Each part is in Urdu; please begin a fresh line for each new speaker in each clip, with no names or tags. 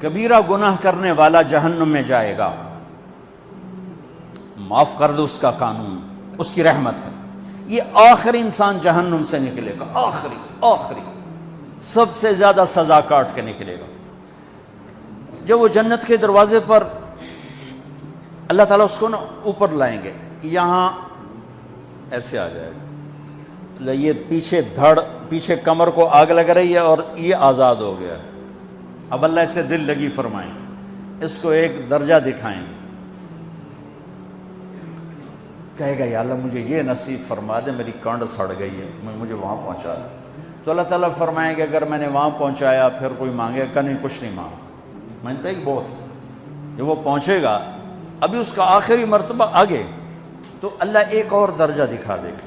کبیرہ گناہ کرنے والا جہنم میں جائے گا، معاف کر دو اس کا قانون، اس کی رحمت ہے، یہ آخری انسان جہنم سے نکلے گا، آخری سب سے زیادہ سزا کاٹ کے نکلے گا۔ جب وہ جنت کے دروازے پر اللہ تعالیٰ اس کو نا اوپر لائیں گے، یہاں ایسے آ جائے گا، یہ پیچھے کمر کو آگ لگ رہی ہے اور یہ آزاد ہو گیا ہے۔ اب اللہ اسے دل لگی فرمائیں، اس کو ایک درجہ دکھائیں، کہے گا یا اللہ مجھے یہ نصیب فرما دے، میری کانڈ سڑ گئی ہے، مجھے وہاں پہنچا دے۔ تو اللہ تعالیٰ فرمائیں گے اگر میں نے وہاں پہنچایا پھر کوئی مانگے گا نہیں، کچھ نہیں مانگتا ہی بہت۔ جب وہ پہنچے گا ابھی اس کا آخری مرتبہ آگے، تو اللہ ایک اور درجہ دکھا دے گا۔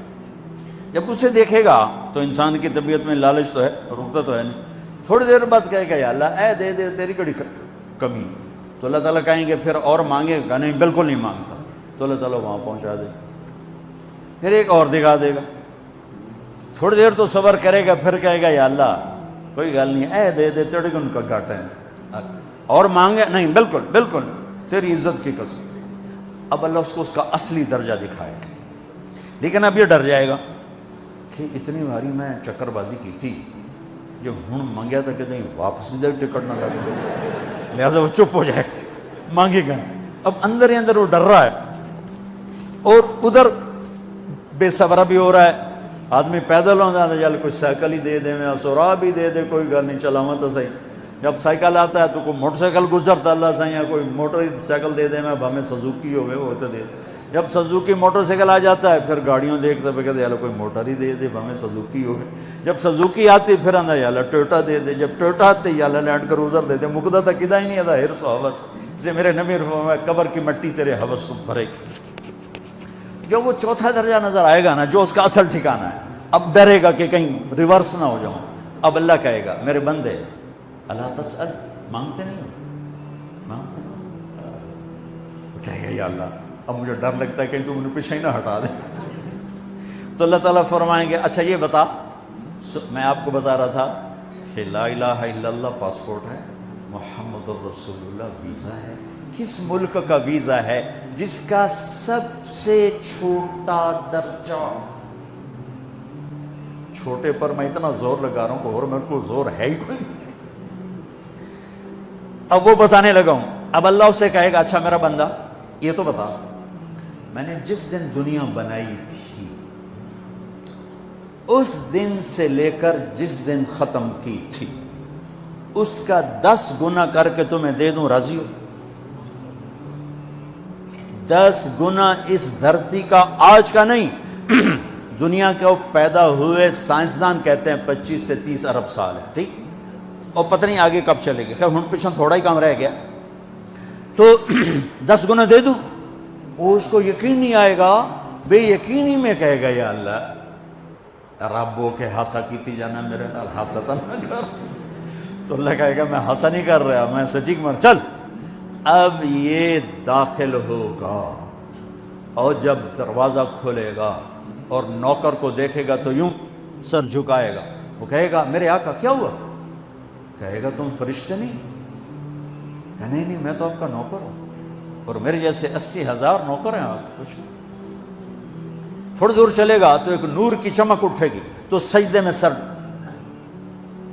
جب اسے دیکھے گا تو انسان کی طبیعت میں لالچ تو ہے، رکتا تو ہے نہیں، تھوڑی دیر بعد کہے گا یا اللہ اے دے دے، تیری کڑی کمی۔ تو اللہ تعالیٰ کہیں گے پھر اور مانگے گا نہیں، بالکل نہیں مانگتا۔ تو اللہ تعالیٰ وہاں پہنچا دے، پھر ایک اور دکھا دے گا، تھوڑی دیر تو صبر کرے گا، پھر کہے گا یا اللہ کوئی گل نہیں، اے دے دے، تیرے کو ان کا گھاٹا ہے، اور مانگے نہیں، بالکل تیری عزت کی قسم۔ اب اللہ اس کو اس کا اصلی درجہ دکھائے گا، لیکن اب یہ ڈر جائے گا کہ اتنی باری میں چکر بازی کی تھی، جو ہوں مانگیا تھا کہ نہیں واپس دے، ٹکٹ نہ لگے، لہٰذا وہ چپ ہو جائے گا، مانگے گا۔ اب اندر ہی اندر وہ ڈر رہا ہے، اور ادھر بے صبرا بھی ہو رہا ہے، آدمی پیدل ہوتا ہے چل کوئی سائیکل ہی دے دے، میں سورا بھی دے دے، کوئی گل نہیں، چلاواں تو صحیح۔ جب سائیکل آتا ہے تو کوئی موٹر سائیکل گزرتا اللہ صحیح ہے، کوئی موٹر سائیکل دے دے، میں ہمیں سزوکی ہوئے وہ تو دے۔ جب سزوکی موٹر سائیکل آ جاتا ہے پھر گاڑیوں دیکھتا پہ کہتے ہیں کوئی موٹر ہی دے دے، ہمیں سزوکی ہوئے۔ جب سزوکی آتی پھر آندہ یا اللہ ٹویوٹا دے دے، جب ٹویوٹا آتے یا اللہ لینڈ کروزر دے دے، مقدہ تھا کدہ ہی نہیں آتا حرص و حوث، اس لیے میرے نبی فرمایا قبر کی مٹی تیرے حوث کو بھرے گی۔ جو وہ چوتھا درجہ نظر آئے گا نا، جو اس کا اصل ٹھکانہ ہے، اب ڈرے گا کہ کہیں ریورس نہ ہو جاؤں۔ اب اللہ کہے گا میرے بندے اللہ تسأل، مانگتے نہیں ہو، کہے گا یا اللہ اب مجھے ڈر لگتا ہے کہ تم انہیں پیچھے ہی نہ ہٹا دے۔ تو اللہ تعالیٰ فرمائیں گے اچھا یہ بتا، میں آپ کو بتا رہا تھا کہ لا الہ الا اللہ پاسپورٹ ہے، محمد الرسول اللہ ویزا ہے۔ کس ملک کا ویزا ہے جس کا سب سے چھوٹا درجہ، چھوٹے پر میں اتنا زور لگا رہا ہوں کہ اور میرے کو زور ہے ہی کوئی، اب وہ بتانے لگا ہوں۔ اب اللہ اسے کہے گا اچھا میرا بندہ یہ تو بتا، میں نے جس دن دنیا بنائی تھی اس دن سے لے کر جس دن ختم کی تھی اس کا 10 گنا کر کے تمہیں دے دوں، راضی ہو؟ 10 گنا اس دھرتی کا، آج کا نہیں، دنیا کے پیدا ہوئے سائنسدان کہتے ہیں 25 سے 30 ارب سال ہے، ٹھیک، اور پتہ نہیں آگے کب چلے گی، خیر ہن پیچھے تھوڑا ہی کام رہ گیا، تو 10 گنا دے دوں۔ وہ اس کو یقین نہیں آئے گا، بے یقینی میں کہے گا یا اللہ ربو کے ہاسا کیتی جانا میرے نال ہاستا نہ کر۔ تو اللہ کہے گا میں ہاسا نہیں کر رہا، میں سچی مر، چل اب یہ داخل ہوگا، اور جب دروازہ کھولے گا اور نوکر کو دیکھے گا تو یوں سر جھکائے گا، وہ کہے گا میرے آقا کیا ہوا؟ کہے گا تم فرشتے نہیں؟ کہ نہیں میں تو آپ کا نوکر ہوں، اور میرے جیسے 80,000 نوکر ہیں آپ، کچھ تھوڑی دور چلے گا تو ایک نور کی چمک اٹھے گی، تو سجدے میں سر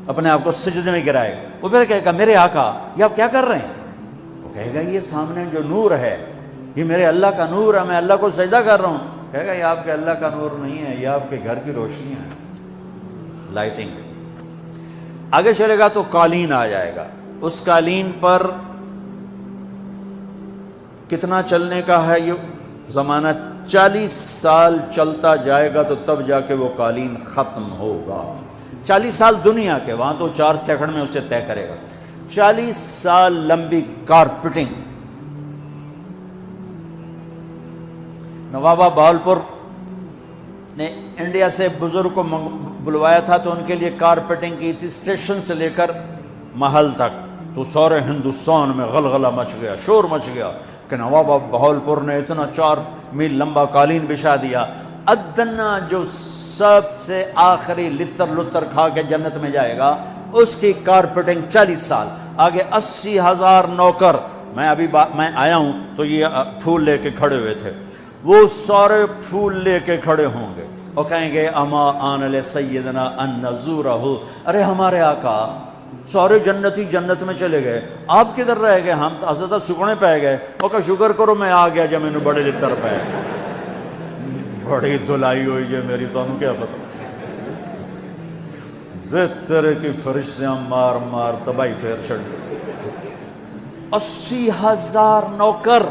اپنے آپ کو سجدے میں گرائے گا، وہ پھر کہے گا میرے آقا یہ آپ کیا کر رہے ہیں؟ وہ کہے گا یہ سامنے جو نور ہے یہ میرے اللہ کا نور ہے، میں اللہ کو سجدہ کر رہا ہوں۔ کہے گا یہ آپ کے اللہ کا نور نہیں ہے، یہ آپ کے گھر کی روشنی ہے، لائٹنگ۔ آگے چلے گا تو قالین آ جائے گا، اس قالین پر کتنا چلنے کا ہے یہ زمانہ، 40 سال چلتا جائے گا تو تب جا کے وہ قالین ختم ہوگا۔ 40 سال دنیا کے، وہاں تو 4 سیکنڈ میں اسے طے کرے گا۔ 40 سال لمبی کارپیٹنگ۔ نوابہ بہاولپور نے انڈیا سے بزرگ کو بلوایا تھا تو ان کے لیے کارپیٹنگ کی تھی، اسٹیشن سے لے کر محل تک، تو سارے ہندوستان میں غلغلہ مچ گیا، شور مچ گیا کہ نوابہ بہاولپور نے اتنا 4 میل لمبا قالین بچھا دیا۔ ادنا جو سب سے آخری لتر لتر کھا کے جنت میں جائے گا اس کی کارپیٹنگ 40 سال۔ آگے 80,000 نوکر، میں ابھی میں آیا ہوں تو یہ پھول لے کے کھڑے ہوئے تھے، وہ سارے پھول لے کے کھڑے ہوں گے اور کہیں گے اما آن لسیدنا ان نزورہ، ارے ہمارے آقا سارے جنتی جنت میں چلے گئے، آپ کدھر رہ گئے؟ ہم تو حضرت سکنے پہ گئے، وہ کہ شکر کرو میں آ گیا جب میں نے بڑے لکھ کر پہ بڑی دلائی ہوئی جو میری، تو ہم کیا پتہ تیرے کی فرشتیاں مار مار تباہی پھیر چھڑ گئے۔ 80,000 نوکر،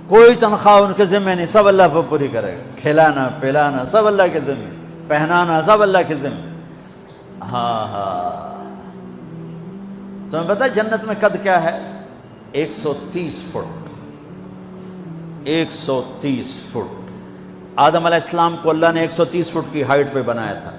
کوئی تنخواہ ان کے ذمہ نہیں، سب اللہ پر پوری کرے گا، کھلانا پلانا سب اللہ کے ذمہ، پہنانا سب اللہ کے ذمہ۔ ہاں تمہیں پتہ جنت میں قد کیا ہے؟ 130 فٹ، 130 فٹ۔ آدم علیہ السلام کو اللہ نے 130 فٹ کی ہائٹ پہ بنایا تھا،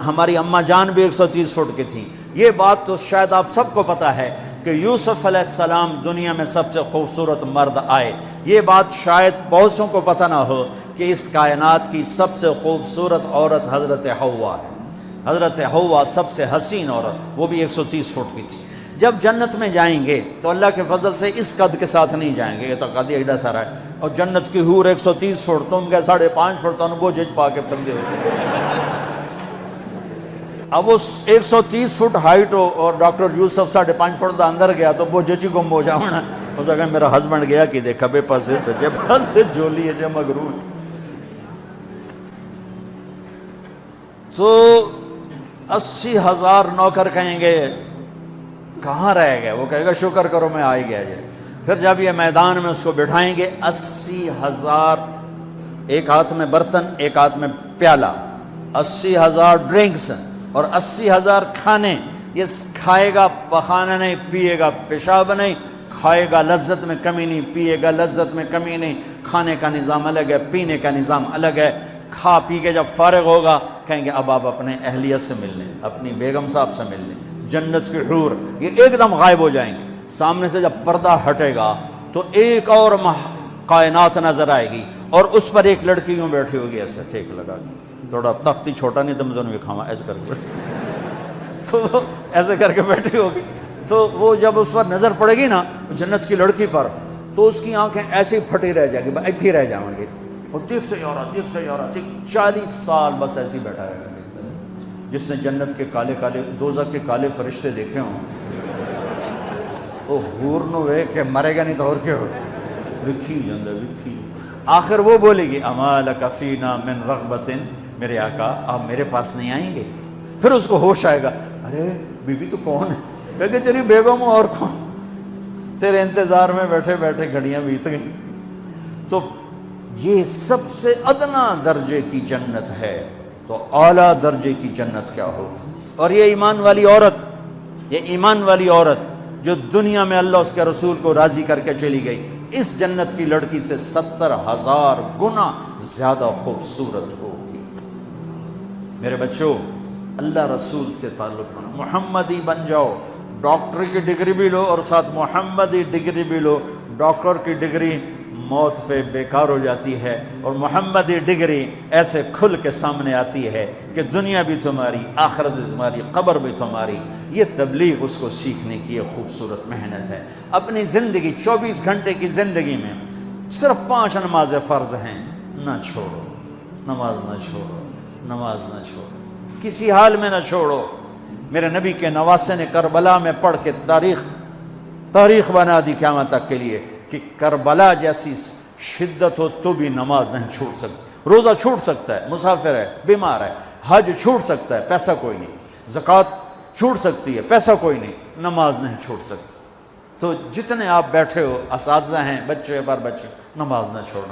ہماری اماں جان بھی 130 فٹ کی تھی۔ یہ بات تو شاید آپ سب کو پتہ ہے کہ یوسف علیہ السلام دنیا میں سب سے خوبصورت مرد آئے، یہ بات شاید بہت سوں کو پتہ نہ ہو کہ اس کائنات کی سب سے خوبصورت عورت حضرت حوا ہے۔ حضرت حوا سب سے حسین عورت، وہ بھی 130 فٹ کی تھی۔ جب جنت میں جائیں گے تو اللہ کے فضل سے اس قد کے ساتھ نہیں جائیں گے، یہ تو قد ایڈا سارا ہے، اور جنت کی حور 130 فٹ، تم گئے 5.5 فٹ، تو وہ جج پا کے پھندے ہوتے۔ اب وہ 130 فٹ ہائٹ ہو اور ڈاکٹر یوسف 5.5 فٹ دا اندر گیا تو وہ جچی گم ہو جاؤنا، اس اگر میرا ہسبینڈ گیا کہ دیکھا بے پاسے سجے پاسے جولی ہے جو مغرور۔ تو 80,000 نوکر کہیں گے کہاں رہ گئے؟ وہ کہے گا شکر کرو میں آ ہی گیا جائے۔ پھر جب یہ میدان میں اس کو بٹھائیں گے، 80,000، ایک ہاتھ میں برتن ایک ہاتھ میں پیالہ، 80,000 ڈرنکس اور 80,000 کھانے۔ یہ کھائے گا پخانا نہیں، پیے گا پیشاب نہیں، کھائے گا لذت میں کمی نہیں، پیے گا لذت میں کمی نہیں، کھانے کا نظام الگ ہے، پینے کا نظام الگ ہے۔ کھا پی کے جب فارغ ہوگا کہیں گے اب آپ اپنے اہلیت سے مل لیں، اپنی بیگم صاحب سے مل لیں۔ جنت کی حور یہ ایک دم غائب ہو جائیں گے، سامنے سے جب پردہ ہٹے گا تو ایک اور کائنات نظر آئے گی، اور اس پر ایک لڑکی یوں بیٹھی ہوگی ایسے ٹیک لگا کے، تھوڑا تختی چھوٹا نہیں تو میں دونوں کھاوا ایسے کر کے تو وہ ایسے کر کے بیٹھی ہوگی۔ تو وہ جب اس پر نظر پڑے گی نا جنت کی لڑکی پر، تو اس کی آنکھیں ایسے ہی پھٹی رہ جائیں گی، ایسے ہی رہ جائیں گی، وہ دیکھتے جا رہا دیکھتے جا رہا، 40 سال بس ایسے ہی بیٹھا رہے گا۔ جس نے جنت کے کالے کالے دوزخ کے کالے فرشتے دیکھے ہوں وہ حور نو وے کہ مرے گا نہیں تو اور کیا ہو، وکھی جندہ وکھی۔ آخر وہ بولے گی اما لک فینا من رغبت، میرے آقا آپ میرے پاس نہیں آئیں گے؟ پھر اس کو ہوش آئے گا، ارے بی بی تو کون ہے؟ کہتے تیری بیگم اور کون، تیرے انتظار میں بیٹھے بیٹھے گھڑیاں بیت گئیں۔ تو یہ سب سے ادنا درجے کی جنت ہے، تو اعلیٰ درجے کی جنت کیا ہوگی؟ اور یہ ایمان والی عورت، یہ ایمان والی عورت جو دنیا میں اللہ اس کے رسول کو راضی کر کے چلی گئی، اس جنت کی لڑکی سے 70,000 گنا زیادہ خوبصورت ہوگی۔ میرے بچوں، اللہ رسول سے تعلق بنا، محمدی بن جاؤ، ڈاکٹر کی ڈگری بھی لو اور ساتھ محمدی ڈگری بھی لو۔ ڈاکٹر کی ڈگری موت پہ بیکار ہو جاتی ہے، اور محمدی ڈگری ایسے کھل کے سامنے آتی ہے کہ دنیا بھی تمہاری، آخرت بھی تمہاری، قبر بھی تمہاری۔ یہ تبلیغ اس کو سیکھنے کی ایک خوبصورت محنت ہے۔ اپنی زندگی 24 گھنٹے کی زندگی میں صرف 5 نمازیں فرض ہیں، نہ چھوڑو، نماز نہ چھوڑو، نماز نہ چھوڑو، کسی حال میں نہ چھوڑو۔ میرے نبی کے نواسے نے کربلا میں پڑھ کے تاریخ بنا دی قیامت تک کے لیے کہ کربلا جیسی شدت ہو تو بھی نماز نہیں چھوڑ سکتی۔ روزہ چھوٹ سکتا ہے، مسافر ہے، بیمار ہے، حج چھوٹ سکتا ہے، پیسہ کوئی نہیں، زکوٰۃ چھوٹ سکتی ہے، پیسہ کوئی نہیں، نماز نہیں چھوڑ سکتی۔ تو جتنے آپ بیٹھے ہو، اساتذہ ہیں، بچے بار بچے، نماز نہ چھوڑنا۔